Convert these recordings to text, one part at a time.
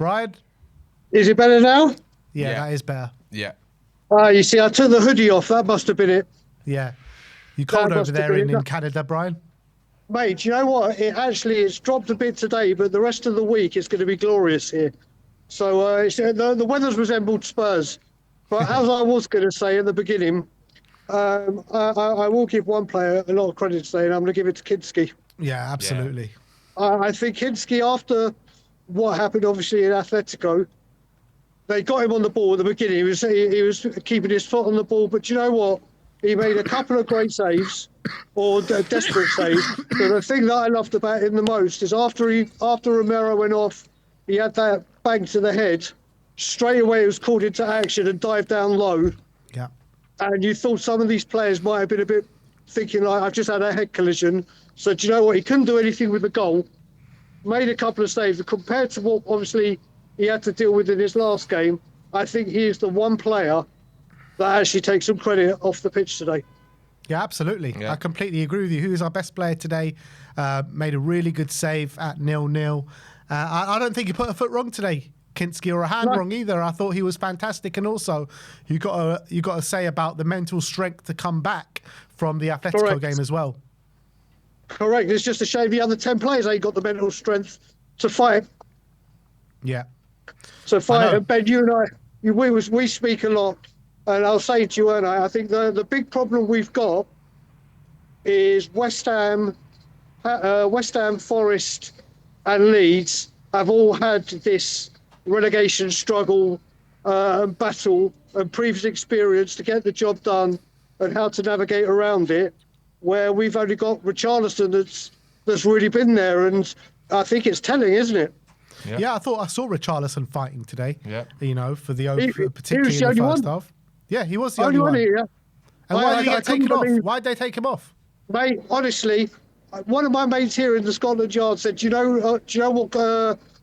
Brian? Is it better now? Yeah, that is better. Yeah. You see, I took the hoodie off. That must have been it. Yeah. You cold over there in Canada, Brian? Mate, do you know what? It's dropped a bit today, but the rest of the week it's going to be glorious here. So the weather's resembled Spurs. But as I was going to say at the beginning, I will give one player a lot of credit today, and I'm going to give it to Kinski. Yeah, absolutely. I think Kinski, after what happened, obviously, in Atletico, they got him on the ball at the beginning. He was keeping his foot on the ball, but you know what? He made a couple of great saves, or desperate saves. But the thing that I loved about him the most is after Romero went off, he had that bang to the head. Straight away, he was called into action and dived down low. Yeah. And you thought some of these players might have been a bit thinking, like, I've just had a head collision. So do you know what? He couldn't do anything with the goal. Made a couple of saves. Compared to what, obviously, he had to deal with in his last game, I think he is the one player that actually takes some credit off the pitch today. Yeah, absolutely. Yeah. I completely agree with you. Who is our best player today? Made a really good save at 0-0. I don't think he put a foot wrong today, Kinski, or a hand wrong either. I thought he was fantastic, and also you got to say about the mental strength to come back from the Atletico game as well. Correct. It's just a shame the other 10 players ain't got the mental strength to fight. Yeah. So fight. And Ben, you and I, we speak a lot, and I'll say to you, and I think the big problem we've got is West Ham, Forest, and Leeds have all had this relegation struggle and battle and previous experience to get the job done and how to navigate around it, where we've only got Richarlison that's really been there, and I think it's telling, isn't it? Yeah, I thought I saw Richarlison fighting today. Yeah. You know, particularly in the first half. Yeah, he was the only one. And why did he get taken off? Why did they take him off? Mate, honestly, one of my mates here in the Scotland Yard said, do you know what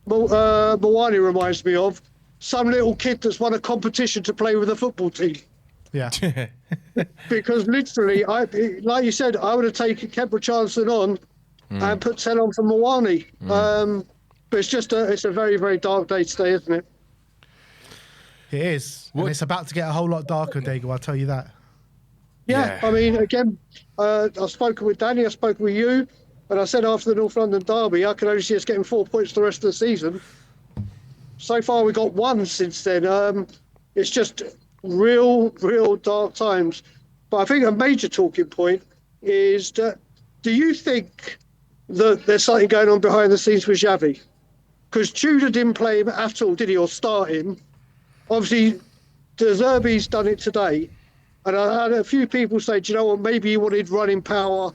Mawani reminds me of? Some little kid that's won a competition to play with a football team. Yeah. Because literally, like you said, I would have kept Richarlison on and put 10 on for Mawani. But it's a very, very dark day today, isn't it? It is. And it's about to get a whole lot darker, Dago, I'll tell you that. Yeah. I mean, again, I've spoken with Danny, I've spoken with you, and I said after the North London derby, I can only see us getting 4 points the rest of the season. So far, we got one since then. It's just real dark times. But I think a major talking point is that, do you think that there's something going on behind the scenes with Javi? Because Tudor didn't play him at all, did he, or start him? Obviously, De Zerbi's done it today. And I had a few people say, do you know what, maybe he wanted running power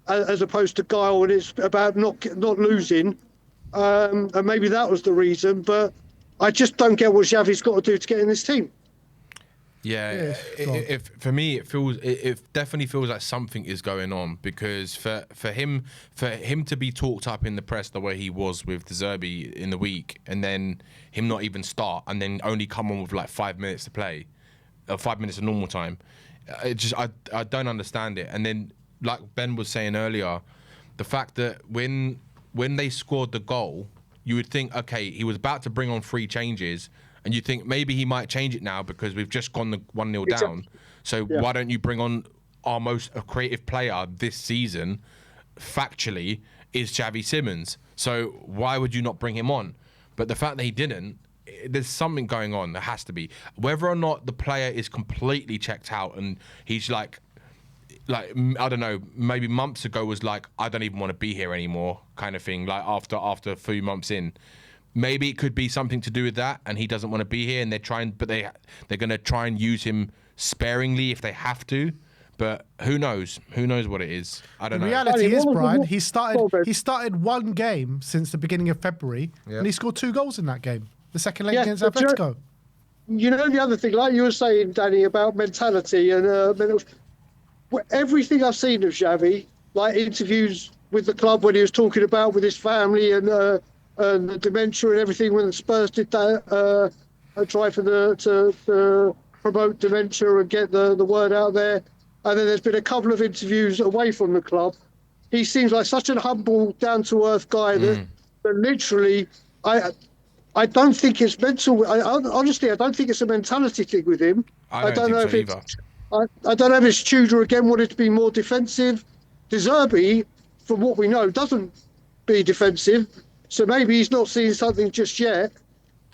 as opposed to guile, and it's about not losing. And maybe that was the reason. But I just don't get what Xavi's got to do to get in this team. Yeah, for me, it definitely feels like something is going on, because for him to be talked up in the press the way he was with De Zerbi in the week, and then him not even start, and then only come on with like 5 minutes to play, 5 minutes of normal time, I don't understand it. And then, like Ben was saying earlier, the fact that when they scored the goal, you would think, okay, he was about to bring on 3 changes. And you think maybe he might change it now because we've just gone the 1-0 down. So why don't you bring on our most creative player this season, factually, is Xavi Simons. So why would you not bring him on? But the fact that he didn't, there's something going on. There has to be. Whether or not the player is completely checked out and he's like, I don't know, maybe months ago was like, I don't even want to be here anymore kind of thing, like after a few months in. Maybe it could be something to do with that, and he doesn't want to be here, and they're going to try and use him sparingly if they have to. But who knows? Who knows what it is? I don't know. The reality is, Brian, he started one game since the beginning of February, and he scored 2 goals in that game. The second leg against Atletico. You know the other thing, like you were saying, Danny, about mentality and everything I've seen of Xavi, like interviews with the club when he was talking about with his family and the dementia and everything, when the Spurs did that, try to promote dementia and get the word out there. And then there's been a couple of interviews away from the club. He seems like such a humble, down-to-earth guy that literally, I don't think it's mental. Honestly, I don't think it's a mentality thing with him. I don't think so either. I don't know if it's Tudor again wanted to be more defensive. De Zerbi, from what we know, doesn't be defensive. So maybe he's not seeing something just yet.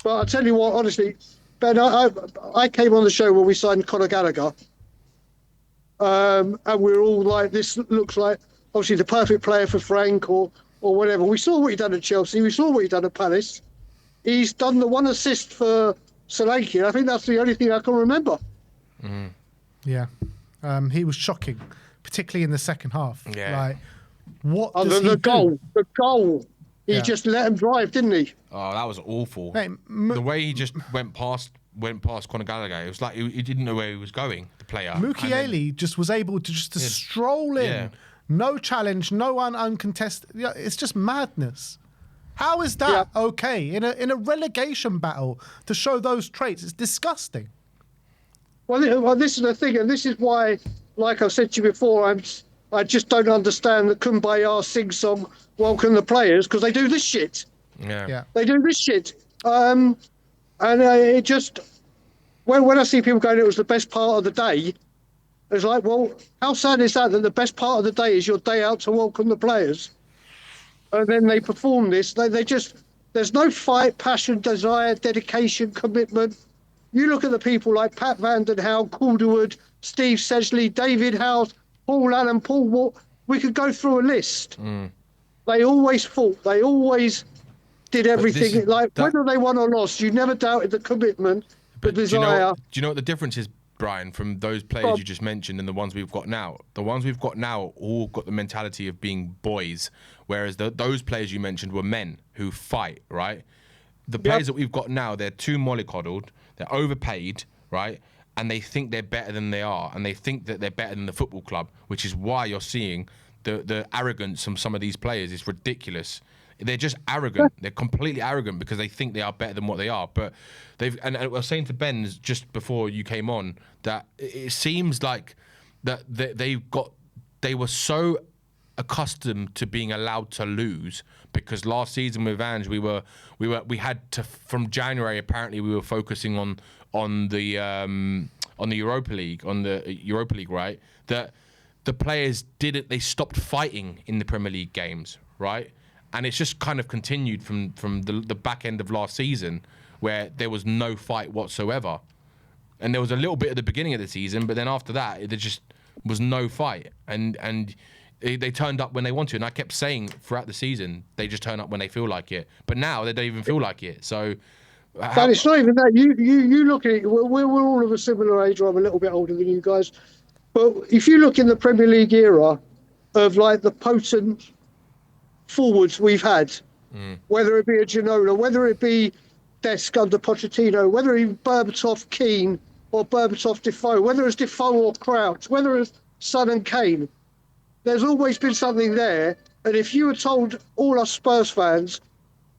But I tell you what, honestly, Ben, I came on the show when we signed Conor Gallagher. And we were all like, this looks like obviously the perfect player for Frank or whatever. We saw what he'd done at Chelsea. We saw what he'd done at Palace. He's done the one assist for Solanke. I think that's the only thing I can remember. Mm. Yeah. He was shocking, particularly in the second half. Yeah. Like, what does he the do? goal. He just let him drive, didn't he? Oh, that was awful. Mate, the way he just went past Conor Gallagher, it was like he didn't know where he was going, the player. Mukiele just was able to stroll in. Yeah. No challenge, no one uncontested. Yeah, it's just madness. How is that okay in a relegation battle to show those traits? It's disgusting. Well, this is the thing, and this is why, like I said to you before, I just don't understand the Kumbaya sing-song welcome the players, because they do this shit. Yeah. They do this shit. And it just, when I see people going, it was the best part of the day, it's like, well, how sad is that the best part of the day is your day out to welcome the players? And then they perform this. They just, there's no fight, passion, desire, dedication, commitment. You look at the people like Pat Vandenhout, Calderwood, Steve Sedgley, David House, Paul Allen, Paul Watt. We could go through a list. They always fought. They always did everything. Whether they won or lost, you never doubted the commitment, the desire. Do you know what the difference is, Brian, from those players you just mentioned and the ones we've got now? The ones we've got now all got the mentality of being boys, whereas those players you mentioned were men who fight, right? The players that we've got now, they're too mollycoddled, they're overpaid, right? And they think they're better than they are, and they think that they're better than the football club, which is why you're seeing the arrogance from some of these players is ridiculous. They're just arrogant. They're completely arrogant because they think they are better than what they are. But and I was saying to Ben just before you came on that it seems like that they were so accustomed to being allowed to lose, because last season with Ange we had to, from January apparently we were focusing on the Europa League, right? That the players they stopped fighting in the Premier League games, right? And it's just kind of continued from the back end of last season, where there was no fight whatsoever. And there was a little bit at the beginning of the season, but then after that, there just was no fight. And they turned up when they want to. And I kept saying throughout the season, they just turn up when they feel like it. But now they don't even feel like it. So, but it's not even that. You look at it. We're all of a similar age, or I'm a little bit older than you guys. But if you look in the Premier League era of like the potent forwards we've had, whether it be a Ginola, whether it be Desk under Pochettino, whether it be Berbatov, Keane, or Berbatov, Defoe, whether it's Defoe or Crouch, whether it's Son and Kane, there's always been something there. And if you were told, all us Spurs fans,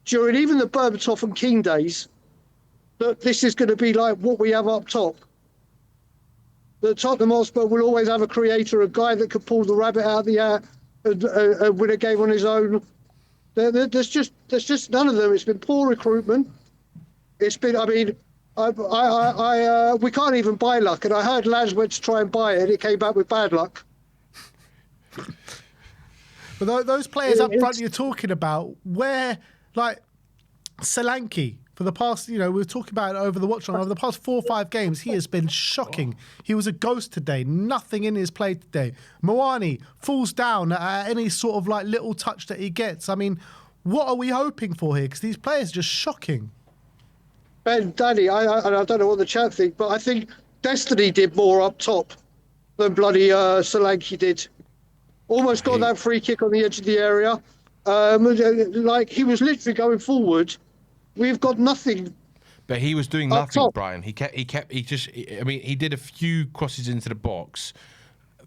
during even the Berbatov and Keane days, that this is going to be like what we have up top, that Tottenham Hotspur will always have a creator, a guy that could pull the rabbit out of the hat and win a game on his own. There's just none of them. It's been poor recruitment. It's been, I mean, we can't even buy luck. And I heard lads went to try and buy it, and it came back with bad luck. But those players up front you're talking about, where, like, Solanke, for the past, we were talking about it over the watch on, over the past 4 or 5 games, he has been shocking. He was a ghost today, nothing in his play today. Moani falls down at any sort of like little touch that he gets. I mean, what are we hoping for here? Because these players are just shocking. Ben, Danny, I don't know what the chat think, but I think Destiny did more up top than bloody Solanke did. Almost got that free kick on the edge of the area. Like, he was literally going forward. We've got nothing. But he was doing nothing, Brian. He did a few crosses into the box,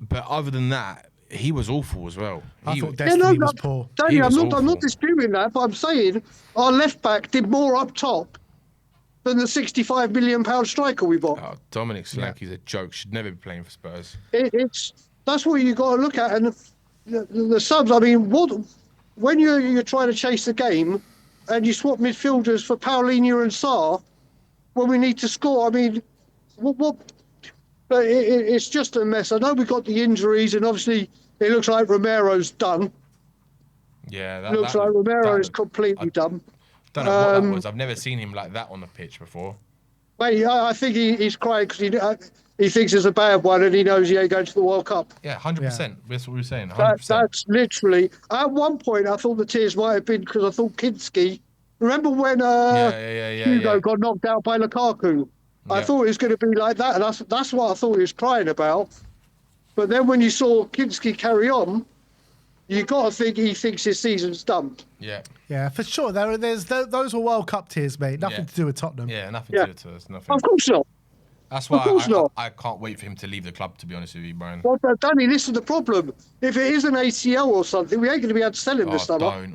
but other than that, he was awful as well. I thought Destiny was poor. Danny, I'm not disputing that, but I'm saying our left back did more up top than the £65 million striker we bought. Oh, Dominic Solanke's a joke. Should never be playing for Spurs. That's what you got to look at. And the subs, I mean, when you're trying to chase the game, and you swap midfielders for Paulinho and Sarr when we need to score. I mean, what it's just a mess. I know we've got the injuries, and obviously it looks like Romero's done. Yeah, Looks like Romero is completely done. Don't know what that was. I've never seen him like that on the pitch before. Mate, I think he's crying because he thinks it's a bad one, and he knows he ain't going to the World Cup. Yeah, 100%. That's what we were saying. 100%. That's literally. At one point, I thought the tears might have been because I thought Kinski. Remember when Hugo got knocked out by Lukaku? I thought it was going to be like that, and that's what I thought he was crying about. But then when you saw Kinski carry on, you got to think he thinks his season's done. Yeah. Yeah, for sure. Those were World Cup tears, mate. Nothing to do with Tottenham. Yeah, nothing to do with us. Nothing. Of course not. That's why I can't wait for him to leave the club, to be honest with you, Brian. Well, Danny, this is the problem. If it is an ACL or something, we ain't going to be able to sell him this summer.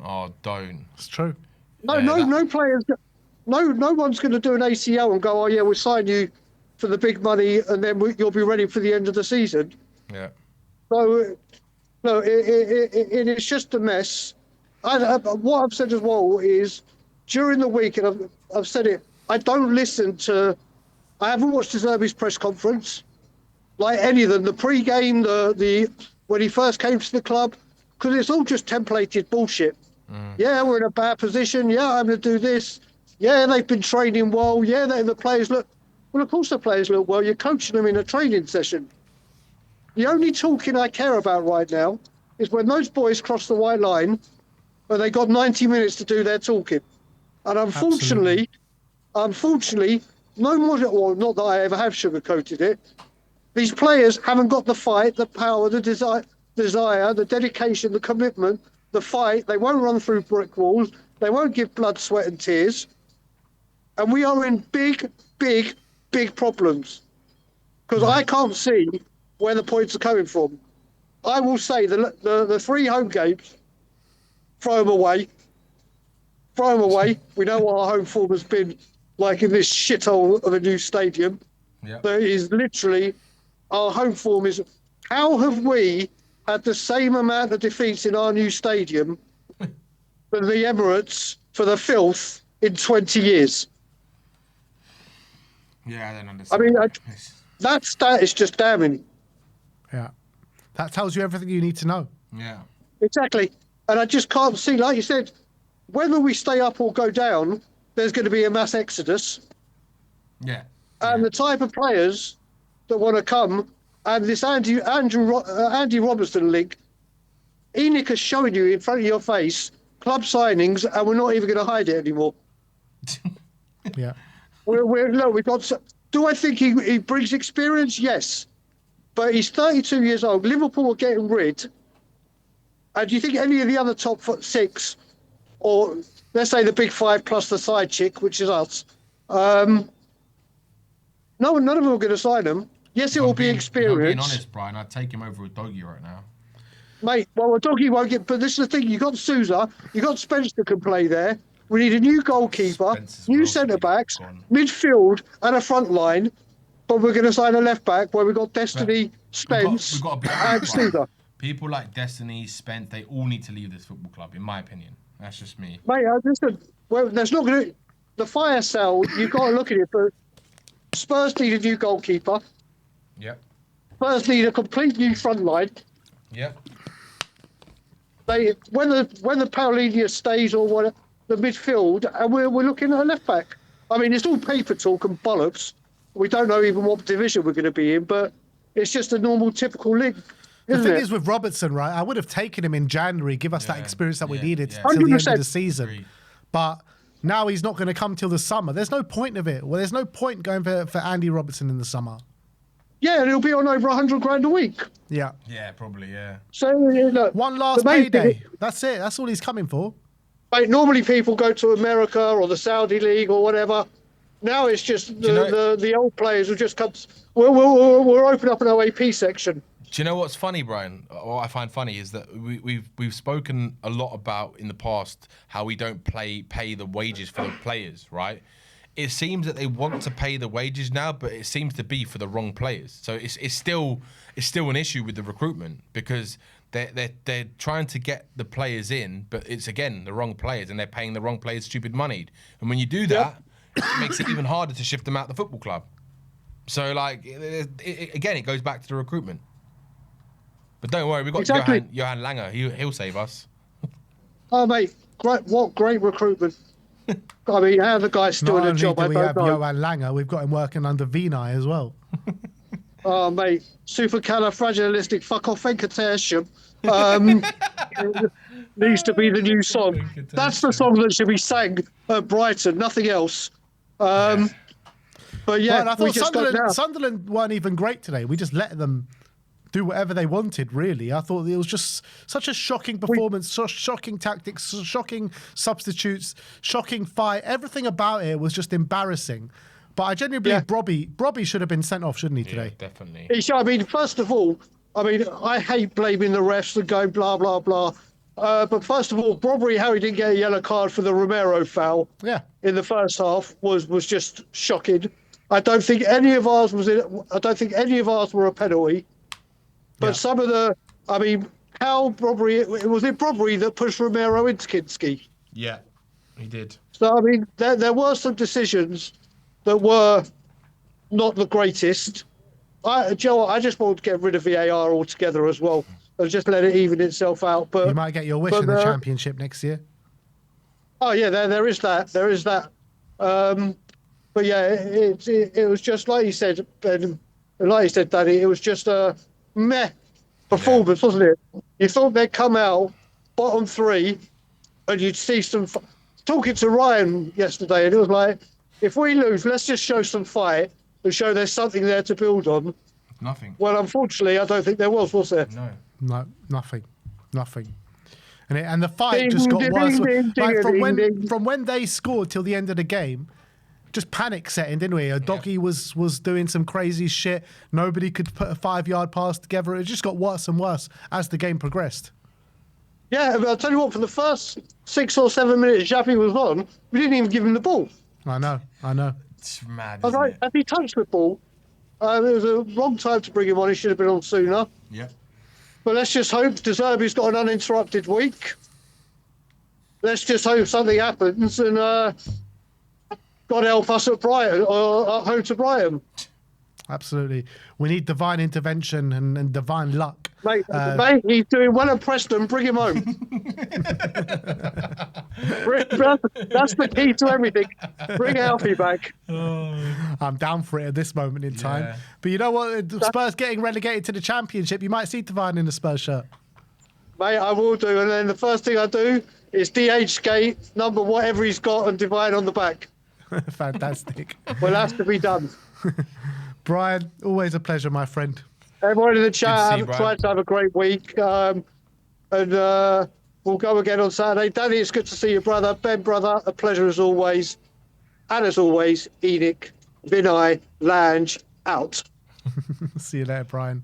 Don't. It's true. No players. No one's going to do an ACL and go, oh yeah, we'll sign you for the big money, and then you'll be ready for the end of the season. Yeah. So, no, it's just a mess. What I've said as well is, during the week, and I've said it, I don't listen to. I haven't watched De Zerbi's press conference, like any of them. The pre-game, the when he first came to the club, because it's all just templated bullshit. Yeah, we're in a bad position. Yeah, I'm going to do this. Yeah, they've been training well. Yeah, the players look. Well, of course the players look well. You're coaching them in a training session. The only talking I care about right now is when those boys cross the white line and they got 90 minutes to do their talking. And unfortunately, no more, well, not that I ever have sugarcoated it, these players haven't got the fight, the power, the desire, the dedication, the commitment, the fight. They won't run through brick walls. They won't give blood, sweat and tears. And we are in big, big, big problems. Because I can't see where the points are coming from. I will say the 3 home games, throw them away. Throw them away. We know what our home form has been like in this shithole of a new stadium. Yep. There is literally, our home form is, how have we had the same amount of defeats in our new stadium for the Emirates, for the filth, in 20 years? Yeah, I don't understand. I mean, that stat is just damning. Yeah. That tells you everything you need to know. Yeah. Exactly. And I just can't see, like you said, whether we stay up or go down, there's going to be a mass exodus. Yeah. And the type of players that want to come, and this Andy Robertson link, ENIC is showing you in front of your face club signings, and we're not even going to hide it anymore. Yeah. We've got. Do I think he brings experience? Yes. But he's 32 years old. Liverpool are getting rid. And do you think any of the other top 6, or let's say the big 5 plus the side chick, which is us, none of them are going to sign him. Yes, it will be experience. I'm being honest, Brian, I'd take him over a Doggy right now. Mate, well, a Doggy won't get. But this is the thing: you got Sousa, you got Spence that can play there. We need a new goalkeeper, new centre backs, midfield, and a front line. But we're going to sign a left back where we've got Destiny, Spence, we've got to be and Sousa. People like Destiny, Spence, they all need to leave this football club, in my opinion. That's just me. Mate, listen, well, there's not going to. The fire sale, you've got to look at it, but Spurs need a new goalkeeper. Yep. Spurs need a complete new front line. Yep. When the Paulinho stays or whatever, the midfield, and we're looking at a left back. I mean, it's all paper talk and bollocks. We don't know even what division we're going to be in, but it's just a normal, typical league. The thing is with Robertson, right? I would have taken him in January, give us that experience that we needed till the end of the season. Agreed. But now he's not going to come till the summer. There's no point of it. Well, there's no point going for Andy Robertson in the summer. Yeah, and he'll be on over 100 grand a week. Yeah. Yeah, probably, yeah. So, look, one last payday. That's it. That's all he's coming for. Like, normally people go to America or the Saudi League or whatever. Now it's just the old players who just come. We're opening up an OAP section. Do you know what's funny, Brian? What I find funny is that we've spoken a lot about in the past how we don't pay the wages for the players, right? It seems that they want to pay the wages now, but it seems to be for the wrong players. So it's still an issue with the recruitment because they're trying to get the players in, but it's again the wrong players, and they're paying the wrong players stupid money. And when you do that, it makes it even harder to shift them out the football club. So like again, it goes back to the recruitment. But don't worry, we've got Johan Langer. He'll save us. Oh mate, what great recruitment! I mean, how the guy's still in a job? Not only do we have Johan Langer, we've got him working under Vinay as well. Oh mate, supercalifragilistic fuck off venkatesham needs to be the new song. That's the song that should be sang at Brighton, nothing else. But yeah, I thought Sunderland weren't even great today. We just let them do whatever they wanted, really. I thought it was just such a shocking performance, shocking tactics, shocking substitutes, shocking fight. Everything about it was just embarrassing. But I genuinely believe Brobby should have been sent off, shouldn't he, today? Yeah, definitely. I mean, first of all, I hate blaming the refs and going blah, blah, blah. But first of all, probably how he didn't get a yellow card for the Romero foul in the first half was just shocking. I don't think any of ours were a penalty. But some of the, how Brobby, was it Brobby that pushed Romero into Kinski? Yeah, he did. So, there were some decisions that were not the greatest. Joe, I just want to get rid of VAR altogether as well and just let it even itself out. But you might get your wish in the Championship next year. Oh yeah, there is that. There is that. But yeah, it was just like you said, Ben, and like you said, Danny. It was just a meh performance, wasn't it? You thought they'd come out bottom three, and you'd see some. Talking to Ryan yesterday, and it was like, if we lose, let's just show some fight and show there's something there to build on. Nothing. Well, unfortunately, I don't think there was there? No, nothing. And the fight just got worse. Like from when they scored till the end of the game, just panic setting, didn't we? Doggy was doing some crazy shit. Nobody could put a 5-yard pass together. It just got worse and worse as the game progressed. Yeah, but I'll tell you what, for the first 6 or 7 minutes Javi was on, we didn't even give him the ball. I know. It's mad, isn't it? Has he touched the ball? It was a wrong time to bring him on. He should have been on sooner. Yeah. But let's just hope De Zerbi's got an uninterrupted week. Let's just hope something happens and God help us at Brighton or at home to Brighton. Absolutely. We need divine intervention and divine luck. Mate, he's doing well at Preston. Bring him home. That's the key to everything. Bring Alfie back. I'm down for it at this moment in time. Yeah. But you know what? Spurs getting relegated to the Championship. You might see Divine in the Spurs shirt. Mate, I will do. And then the first thing I do is DH skate, number whatever he's got, and Divine on the back. Fantastic. Well, that's to be done. Brian, always a pleasure, my friend. Everyone in the chat, try to have a great week. And we'll go again on Saturday. Danny, it's good to see you, brother. Ben, brother, a pleasure as always. And as always, Enoch, Vinay, Lange, out. See you later, Brian.